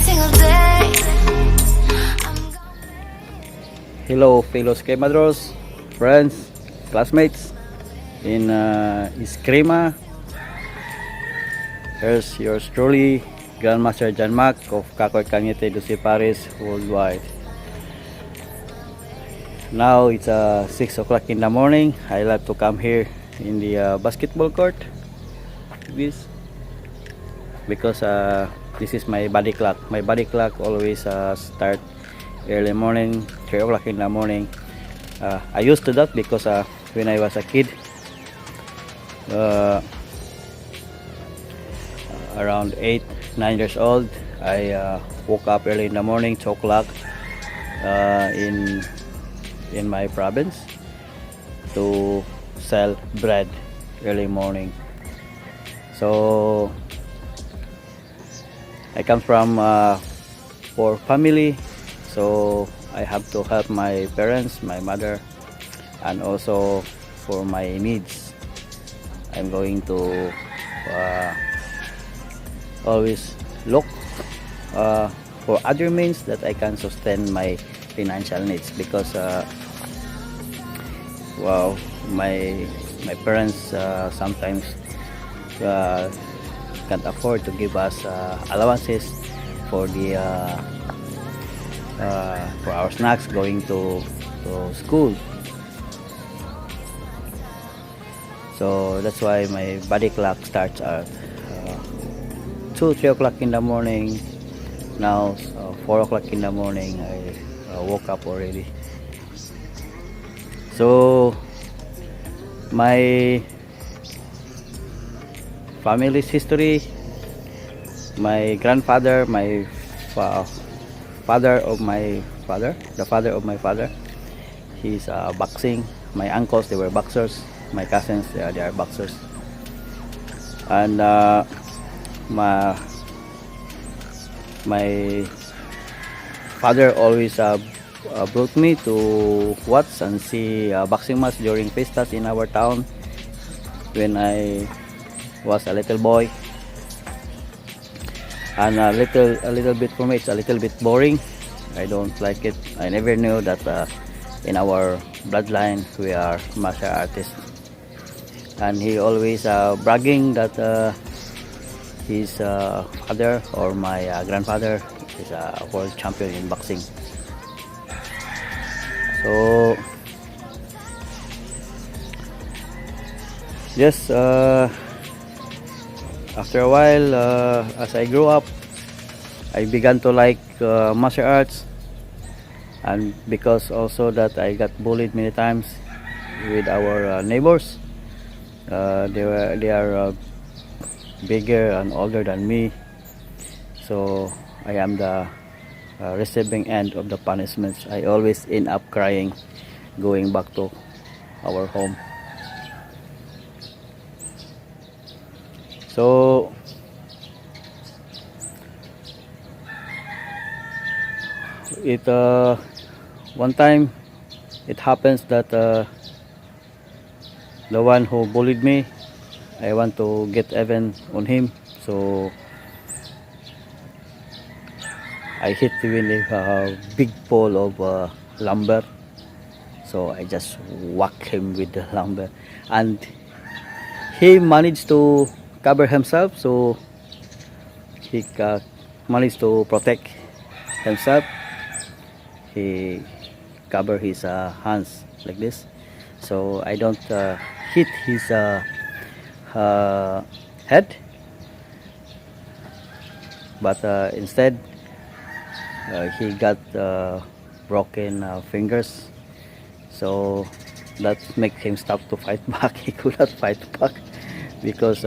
single day. Hello, fellow Escrimadros, friends, classmates in Escrima. Here's yours truly, Grandmaster John Mac of Kakoy Kanyete Dusi Paris worldwide. Now it's 6 o'clock in the morning. I like to come here in the basketball court this because this is my body clock. My body clock always start early morning, 3 o'clock in the morning. I used to that because when I was a kid, around 8-9 years old, I woke up early in the morning, 2 o'clock, in my province to sell bread early morning. So I come from poor family, so I have to help my parents, my mother, and also for my needs. I'm going to always look for other means that I can sustain my financial needs because wow, my parents sometimes can't afford to give us allowances for the for our snacks going to school. So that's why my body clock starts at 2-3 o'clock in the morning. Now 4 o'clock in the morning I woke up already. So my family's history, my grandfather, my father of my father, the father of my father, he's boxing. My uncles, they were boxers. My cousins, they are boxers. And my father always brought me to watch and see boxing match during festas in our town when I was a little boy. And a little bit for me, it's a little bit boring. I don't like it. I never knew that in our bloodline we are martial artists. And he always bragging that his father or my grandfather is a world champion in boxing. So yes, after a while, as I grew up, I began to like martial arts, and because also that I got bullied many times with our neighbors. They are bigger and older than me, so I am the receiving end of the punishments. I always end up crying going back to our home. So it one time it happens that the one who bullied me, I want to get even on him, so I hit with a big pole of lumber. So I just whack him with the lumber, and he managed to cover himself, so he managed to protect himself. He cover his hands like this, so I don't hit his head, but instead he got broken fingers, so that make him stop to fight back. He could not fight back because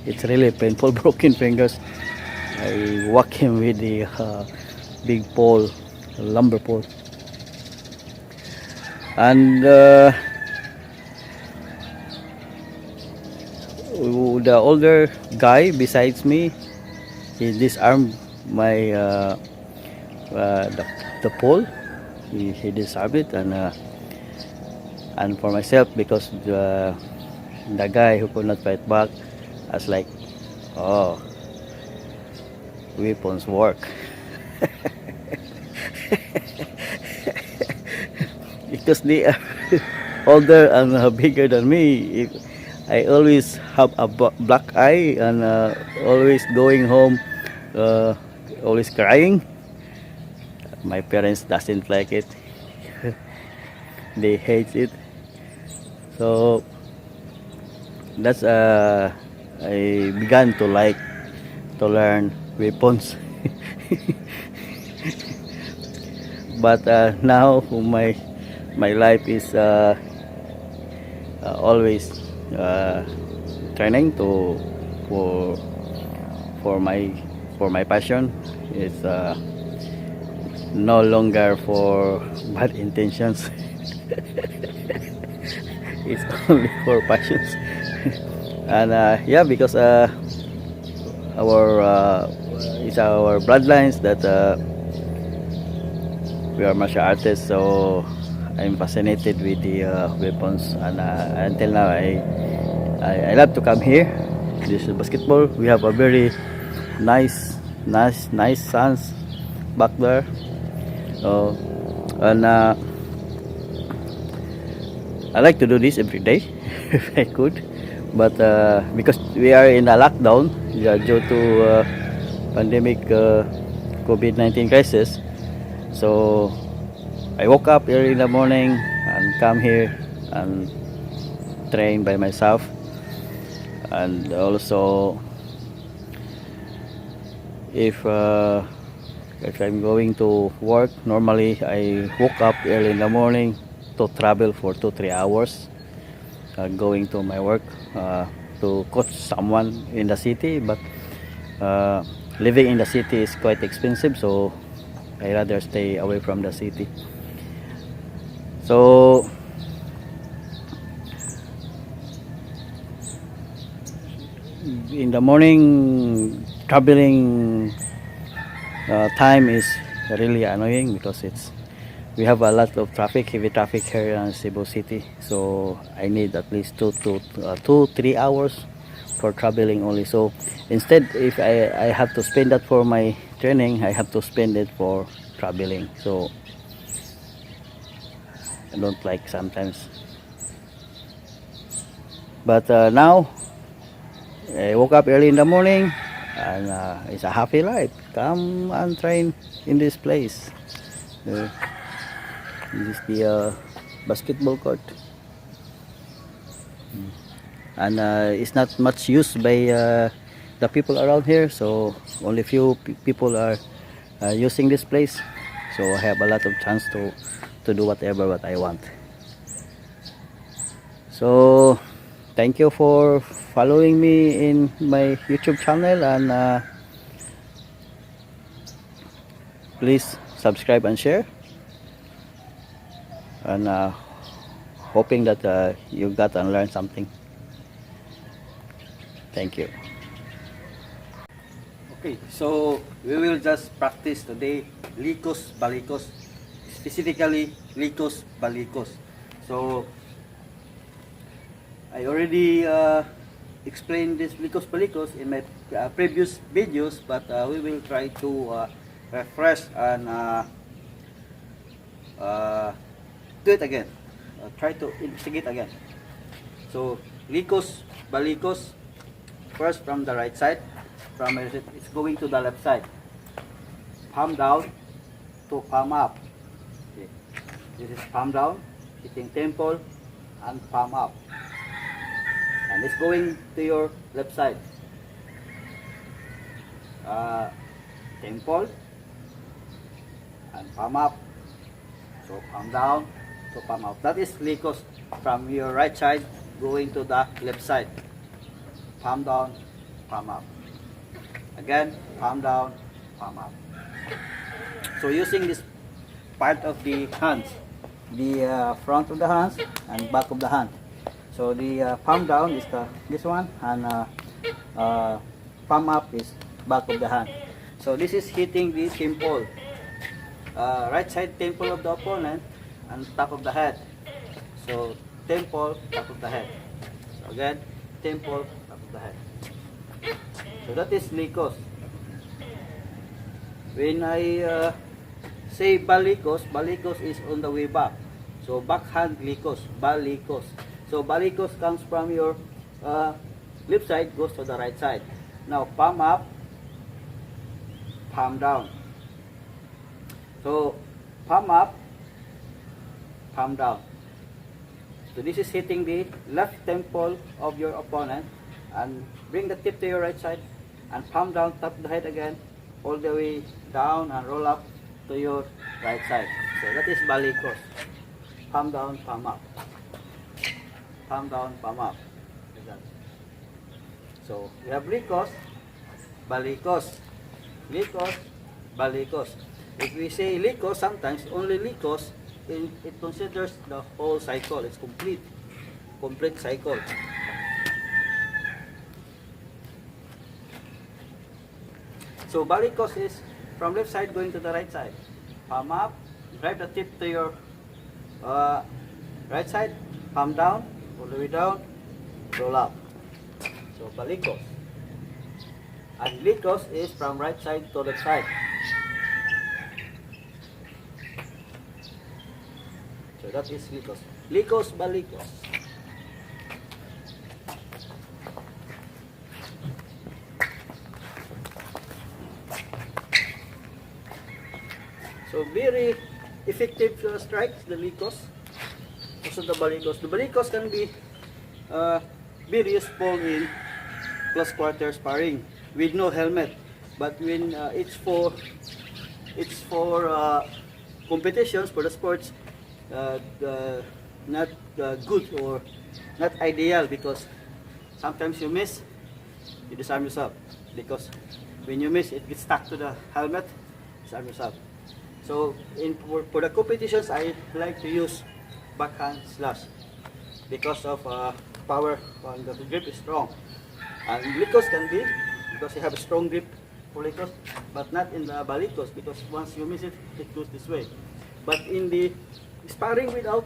it's really painful. Broken fingers. I whack him with the big pole, lumber pole, and the older guy besides me, he disarmed my the pole. He disarmed it, and for myself, because the guy who could not fight back, I was like, oh, weapons work. Because they are older and bigger than me. I always have a black eye and always going home, uh, always crying. My parents doesn't like it. They hate it. So that's I began to like to learn weapons. But now my life is always uh, training to for for my for my passion. It's no longer for bad intentions. It's only for passions. And yeah, because our it's our bloodlines that we are martial artists, so I'm fascinated with the weapons, and until now I love to come here. This is basketball. We have a very nice sons back there. And I like to do this every day if I could, but because we are in a lockdown, yeah, due to pandemic COVID-19 crisis, so I woke up early in the morning and come here and train by myself. And also, if I'm going to work, normally I woke up early in the morning to travel for 2-3 hours, going to my work to coach someone in the city. But living in the city is quite expensive, so I rather stay away from the city. So in the morning, traveling time is really annoying because we have a lot of heavy traffic here in Cebu City. So I need at least 2-3 hours for traveling only. So instead, if I have to spend that for my training, I have to spend it for traveling. So I don't like sometimes. But now I woke up early in the morning, and it's a happy life. Come and train in this place. This is the basketball court, and it's not much used by the people around here. So only few people are using this place. So I have a lot of chance to do whatever what I want. So thank you for following me in my YouTube channel, and please subscribe and share, and hoping that you got and learned something. Thank you. Okay, so we will just practice today Likos Balikos, specifically Likos Balikos. So I already explained this Likos Balikos in my previous videos, but we will try to refresh and do it again. Try to investigate again. So Likos Balikos, first from the right side, from it's going to the left side. Palm down to palm up. Okay. This is palm down, hitting temple, and palm up. And it's going to your left side. Temple and palm up. So palm down to palm up. That is Likos from your right side going to the left side. Palm down, palm up. Again, palm down, palm up. So using this part of the hands, the front of the hands and back of the hand. So the palm down is this one, and palm up is back of the hand. So this is hitting the temple, right side temple of the opponent and top of the head. So temple, top of the head. So again, temple, top of the head. So that is Likos. When I say balikos, balikos is on the way back. So backhand likos, balikos. So balikos comes from your left side, goes to the right side. Now palm up, palm down. So palm up, palm down. So this is hitting the left temple of your opponent, and bring the tip to your right side and palm down, tap the head again, all the way down and roll up to your right side. So that is balikos. Palm down, palm up. Palm down, palm up. Like that. So we have likos, balikos, likos, balikos. If we say likos, sometimes only likos, it considers the whole cycle. It's complete cycle. So balikos is from left side going to the right side. Palm up, drive the tip to your right side, palm down, all the way down, roll up. So balikos. And likos is from right side to left side. So that is likos. Likos, balikos. So very effective strikes, the likos. Also the balikos. The balikos can be very useful in close quarter sparring with no helmet. But when it's for competitions, for the sports, not good or not ideal, because sometimes you miss, you disarm yourself, because when you miss, it gets stuck to the helmet, disarm yourself. So for the competitions, I like to use backhand slash because of power, and the grip is strong. And likos can be, because you have a strong grip for likos, but not in the balikos, because once you miss it, it goes this way. But in the sparring without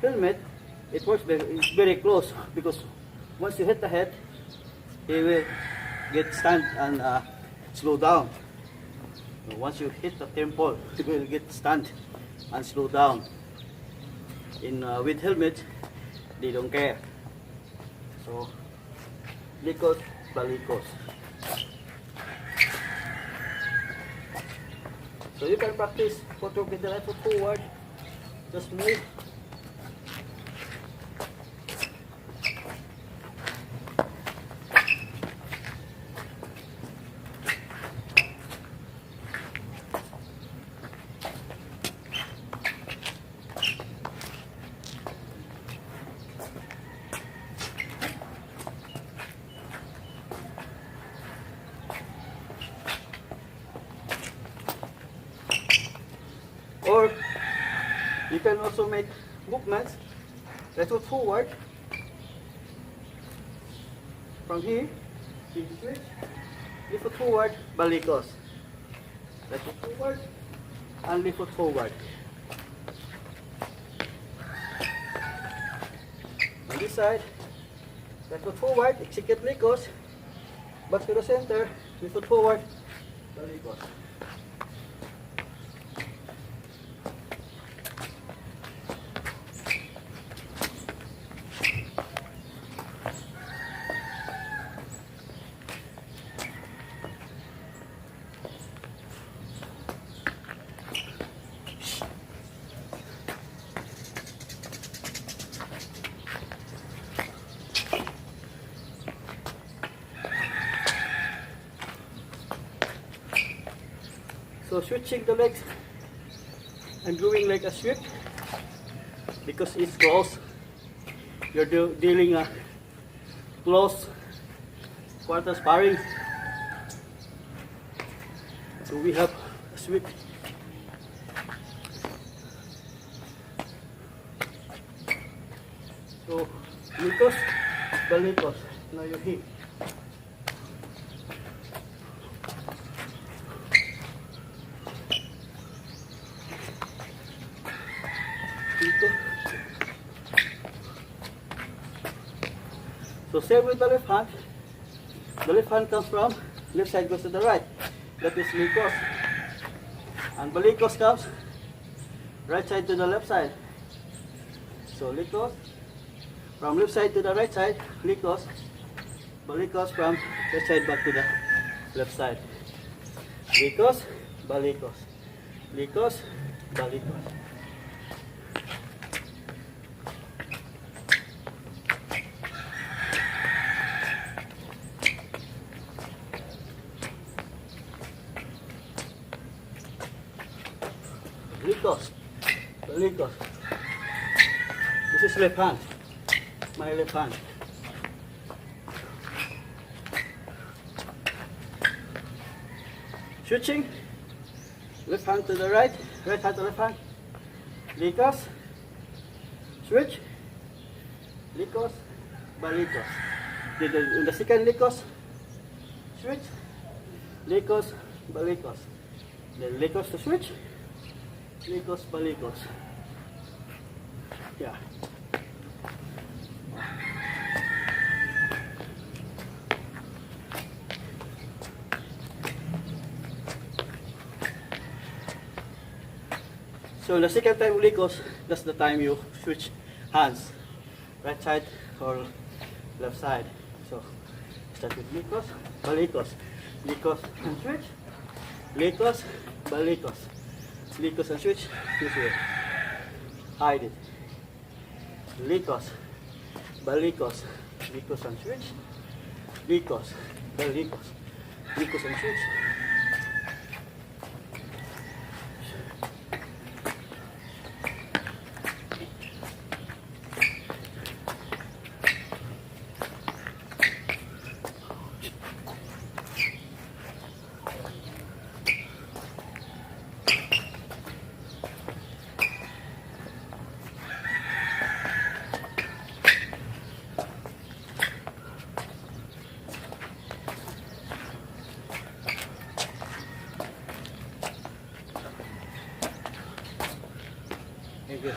helmet, it works it's very close, because once you hit the head, he will get stunned and slow down. Once you hit the temple, he will get stunned and slow down. With helmet, they don't care. So likos, balikos. So you can practice footwork with the right foot forward. Just move. Or you can also make movements. Right foot forward. From here, you switch. Left foot forward, balikos. Right foot forward, and left foot forward. On this side, right foot forward, execute likos. Back to the center, left foot forward, balikos. So switching the legs and doing like a sweep, because it's close. You're dealing a close quarter sparring. So we have a sweep. So likos, balikos. Now you hit. So same with the left hand. The left hand comes from left side, goes to the right. That is likos. And balikos comes right side to the left side. So likos from left side to the right side, likos, balikos from right side back to the left side. Likos, balikos, likos, balikos. Likos, balikos. This is left hand, my left hand. Switching, left hand to the right, right hand to left hand. Likos, switch, likos, balikos. In the second likos, switch, likos, balikos. Then likos to switch, likos, balikos. Yeah. So the second time likos, that's the time you switch hands, right side or left side. So start with likos, balikos, likos and switch, likos, balikos, likos and switch. This way, hide it. Likos, balikos, likos and switch, likos, balikos, likos and switch. Thank you.